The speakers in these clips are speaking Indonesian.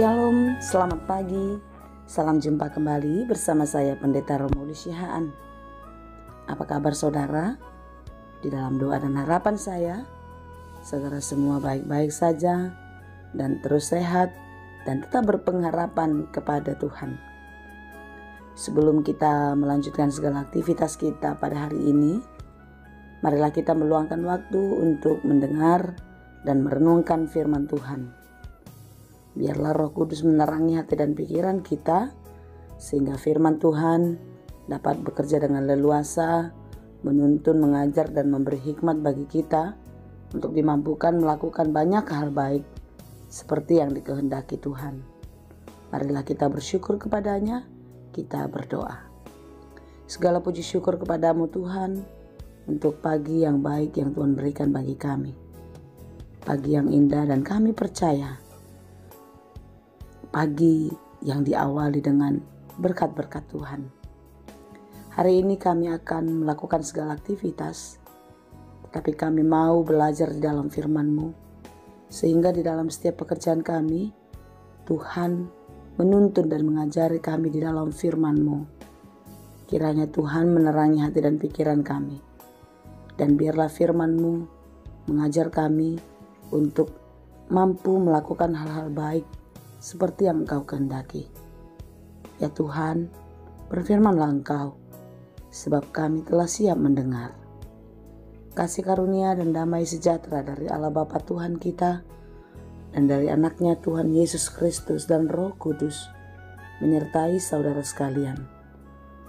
Shalom, selamat pagi. Salam jumpa kembali bersama saya Pendeta Romulus Sihaan. Apa kabar saudara? Di dalam doa dan harapan saya, saudara semua baik-baik saja dan terus sehat dan tetap berpengharapan kepada Tuhan. Sebelum kita melanjutkan segala aktivitas kita pada hari ini, marilah kita meluangkan waktu untuk mendengar dan merenungkan firman Tuhan. Biarlah Roh Kudus menerangi hati dan pikiran kita, sehingga firman Tuhan dapat bekerja dengan leluasa, menuntun, mengajar, dan memberi hikmat bagi kita untuk dimampukan melakukan banyak hal baik seperti yang dikehendaki Tuhan. Marilah kita bersyukur kepadanya, kita berdoa. Segala puji syukur kepadamu Tuhan untuk pagi yang baik yang Tuhan berikan bagi kami. Pagi yang indah dan kami percaya pagi yang diawali dengan berkat-berkat Tuhan. Hari ini kami akan melakukan segala aktivitas, tetapi kami mau belajar di dalam firman-Mu, sehingga di dalam setiap pekerjaan kami, Tuhan menuntun dan mengajari kami di dalam firman-Mu. Kiranya Tuhan menerangi hati dan pikiran kami, dan biarlah firman-Mu mengajar kami untuk mampu melakukan hal-hal baik seperti yang Engkau kehendaki. Ya Tuhan, berfirmanlah Engkau, sebab kami telah siap mendengar. Kasih karunia dan damai sejahtera dari Allah Bapa Tuhan kita dan dari anaknya Tuhan Yesus Kristus dan Roh Kudus menyertai saudara sekalian.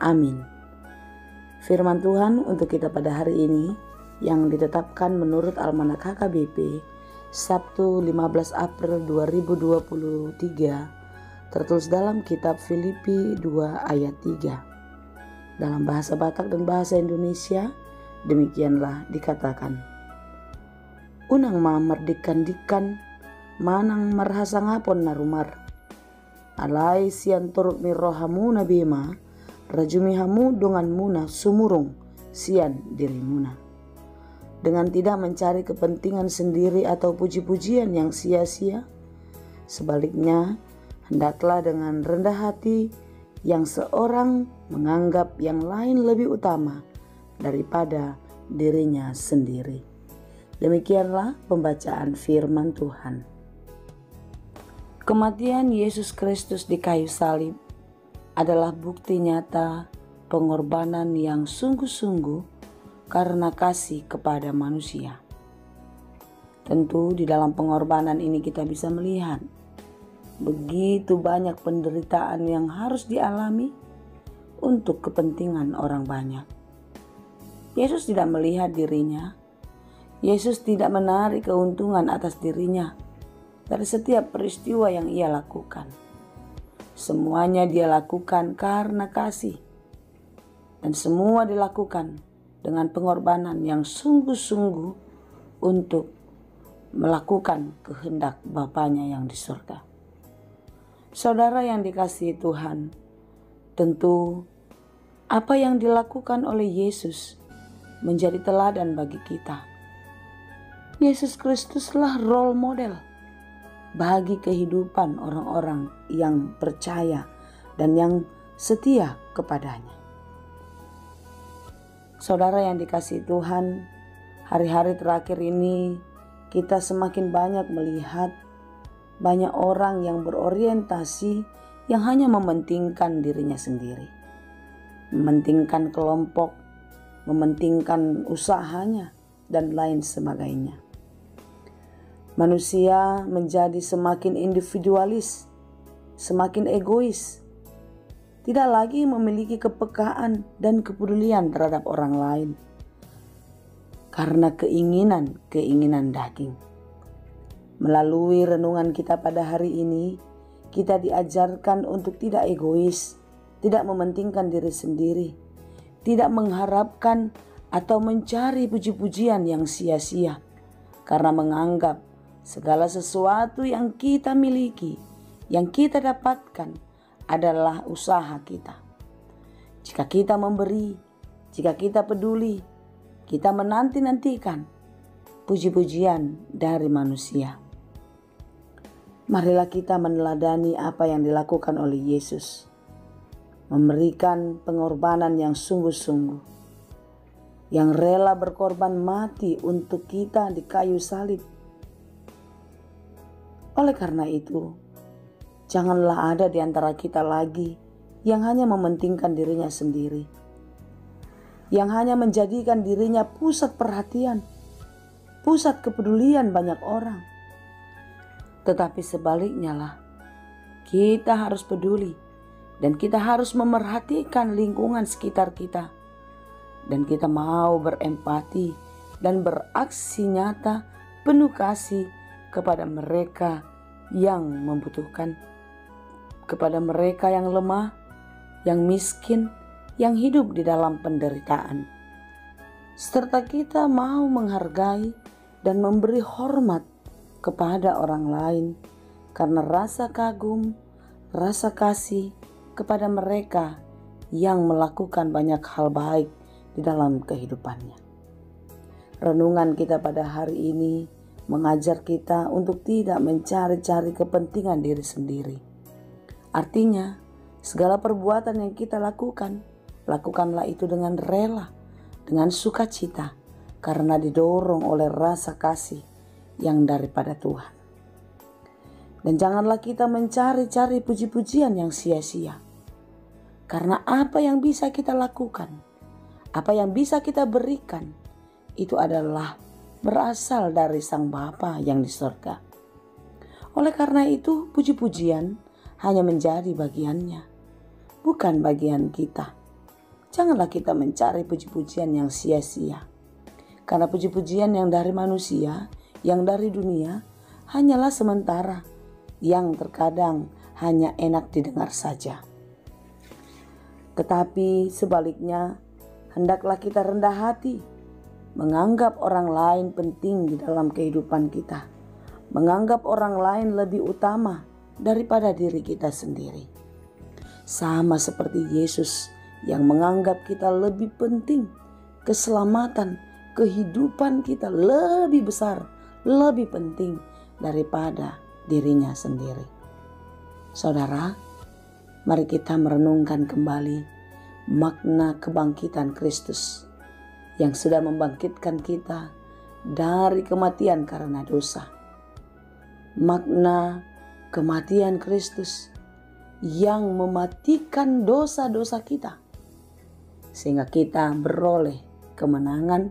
Amin. Firman Tuhan untuk kita pada hari ini yang ditetapkan menurut Almanak HKBP Sabtu 15 April 2023 tertulis dalam kitab Filipi 2 ayat 3. Dalam bahasa Batak dan bahasa Indonesia demikianlah dikatakan. Unang mamardikan-dikan manang marhasangapon narumar. Alai sian turut mirohamuna bima rajumihamu dongan muna sumurung sian dirimuna. Dengan tidak mencari kepentingan sendiri atau puji-pujian yang sia-sia. Sebaliknya, hendaklah dengan rendah hati yang seorang menganggap yang lain lebih utama daripada dirinya sendiri. Demikianlah pembacaan firman Tuhan. Kematian Yesus Kristus di kayu salib adalah bukti nyata pengorbanan yang sungguh-sungguh karena kasih kepada manusia. Tentu di dalam pengorbanan ini kita bisa melihat begitu banyak penderitaan yang harus dialami untuk kepentingan orang banyak. Yesus tidak melihat dirinya. Yesus tidak menarik keuntungan atas dirinya dari setiap peristiwa yang ia lakukan. Semuanya dia lakukan karena kasih. Dan semua dilakukan dengan pengorbanan yang sungguh-sungguh untuk melakukan kehendak Bapanya yang di surga. Saudara yang dikasihi Tuhan, tentu apa yang dilakukan oleh Yesus menjadi teladan bagi kita. Yesus Kristuslah role model bagi kehidupan orang-orang yang percaya dan yang setia kepadanya. Saudara yang dikasihi Tuhan, hari-hari terakhir ini kita semakin banyak melihat banyak orang yang berorientasi yang hanya mementingkan dirinya sendiri. Mementingkan kelompok, mementingkan usahanya, dan lain sebagainya. Manusia menjadi semakin individualis, semakin egois, tidak lagi memiliki kepekaan dan kepedulian terhadap orang lain karena keinginan daging. Melalui renungan kita pada hari ini, kita diajarkan untuk tidak egois, tidak mementingkan diri sendiri, tidak mengharapkan atau mencari puji-pujian yang sia-sia karena menganggap segala sesuatu yang kita miliki, yang kita dapatkan adalah usaha kita. Jika kita memberi, jika kita peduli, kita menanti-nantikan puji-pujian dari manusia. Marilah kita meneladani apa yang dilakukan oleh Yesus, memberikan pengorbanan yang sungguh-sungguh, yang rela berkorban mati untuk kita di kayu salib. Oleh karena itu, janganlah ada di antara kita lagi yang hanya mementingkan dirinya sendiri, yang hanya menjadikan dirinya pusat perhatian, pusat kepedulian banyak orang. Tetapi sebaliknya lah, kita harus peduli dan kita harus memerhatikan lingkungan sekitar kita. Dan kita mau berempati dan beraksi nyata penuh kasih kepada mereka yang membutuhkan, kepada mereka yang lemah, yang miskin, yang hidup di dalam penderitaan. Serta kita mau menghargai dan memberi hormat kepada orang lain karena rasa kagum, rasa kasih kepada mereka yang melakukan banyak hal baik di dalam kehidupannya. Renungan kita pada hari ini mengajar kita untuk tidak mencari-cari kepentingan diri sendiri. Artinya, segala perbuatan yang kita lakukan, lakukanlah itu dengan rela, dengan sukacita, karena didorong oleh rasa kasih yang daripada Tuhan. Dan janganlah kita mencari-cari puji-pujian yang sia-sia. Karena apa yang bisa kita lakukan, apa yang bisa kita berikan, itu adalah berasal dari Sang Bapa yang di surga. Oleh karena itu, puji-pujian hanya menjadi bagiannya, bukan bagian kita. Janganlah kita mencari puji-pujian yang sia-sia. Karena puji-pujian yang dari manusia, yang dari dunia, hanyalah sementara, yang terkadang hanya enak didengar saja. Tetapi sebaliknya, hendaklah kita rendah hati, menganggap orang lain penting di dalam kehidupan kita, menganggap orang lain lebih utama daripada diri kita sendiri. Sama seperti Yesus yang menganggap kita lebih penting, keselamatan, kehidupan kita lebih besar, lebih penting daripada dirinya sendiri. Saudara, mari kita merenungkan kembali makna kebangkitan Kristus yang sudah membangkitkan kita dari kematian karena dosa. Makna kematian Kristus yang mematikan dosa-dosa kita, sehingga kita beroleh kemenangan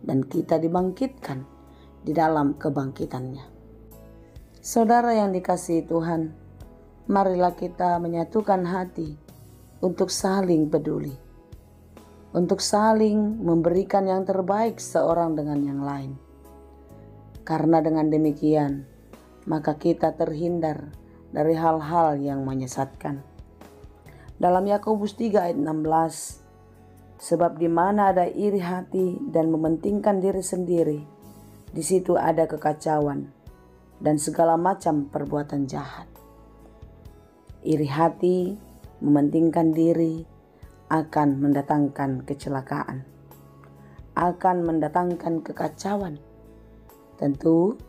dan kita dibangkitkan di dalam kebangkitannya. Saudara yang dikasihi Tuhan, marilah kita menyatukan hati untuk saling peduli, untuk saling memberikan yang terbaik seorang dengan yang lain. Karena dengan demikian, maka kita terhindar dari hal-hal yang menyesatkan. Dalam Yakobus 3 ayat 16, sebab di mana ada iri hati dan mementingkan diri sendiri, di situ ada kekacauan dan segala macam perbuatan jahat. Iri hati, mementingkan diri akan mendatangkan kecelakaan, akan mendatangkan kekacauan. Tentu,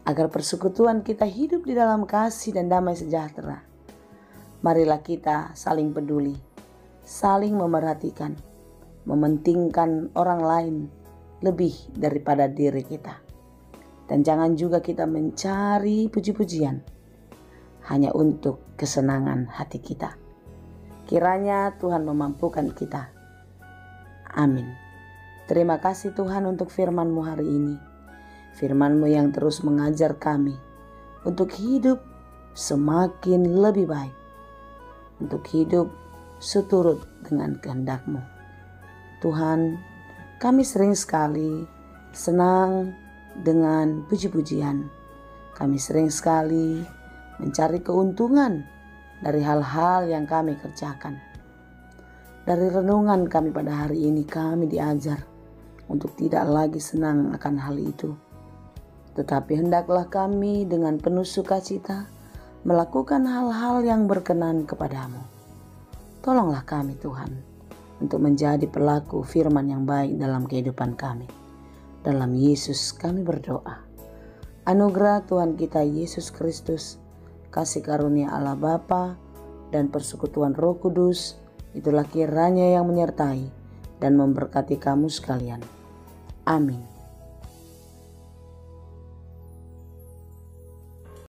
agar persekutuan kita hidup di dalam kasih dan damai sejahtera, marilah kita saling peduli, saling memerhatikan, mementingkan orang lain lebih daripada diri kita. Dan jangan juga kita mencari puji-pujian hanya untuk kesenangan hati kita. Kiranya Tuhan memampukan kita. Amin. Terima kasih Tuhan untuk firman-Mu hari ini. Firman-Mu yang terus mengajar kami untuk hidup semakin lebih baik, untuk hidup seturut dengan kehendak-Mu. Tuhan, kami sering sekali senang dengan puji-pujian. Kami sering sekali mencari keuntungan dari hal-hal yang kami kerjakan. Dari renungan kami pada hari ini, kami diajar untuk tidak lagi senang akan hal itu. Tetapi hendaklah kami dengan penuh sukacita melakukan hal-hal yang berkenan kepadamu. Tolonglah kami Tuhan untuk menjadi pelaku firman yang baik dalam kehidupan kami. Dalam Yesus kami berdoa. Anugerah Tuhan kita Yesus Kristus, kasih karunia Allah Bapa, dan persekutuan Roh Kudus, itulah kiranya yang menyertai dan memberkati kamu sekalian. Amin.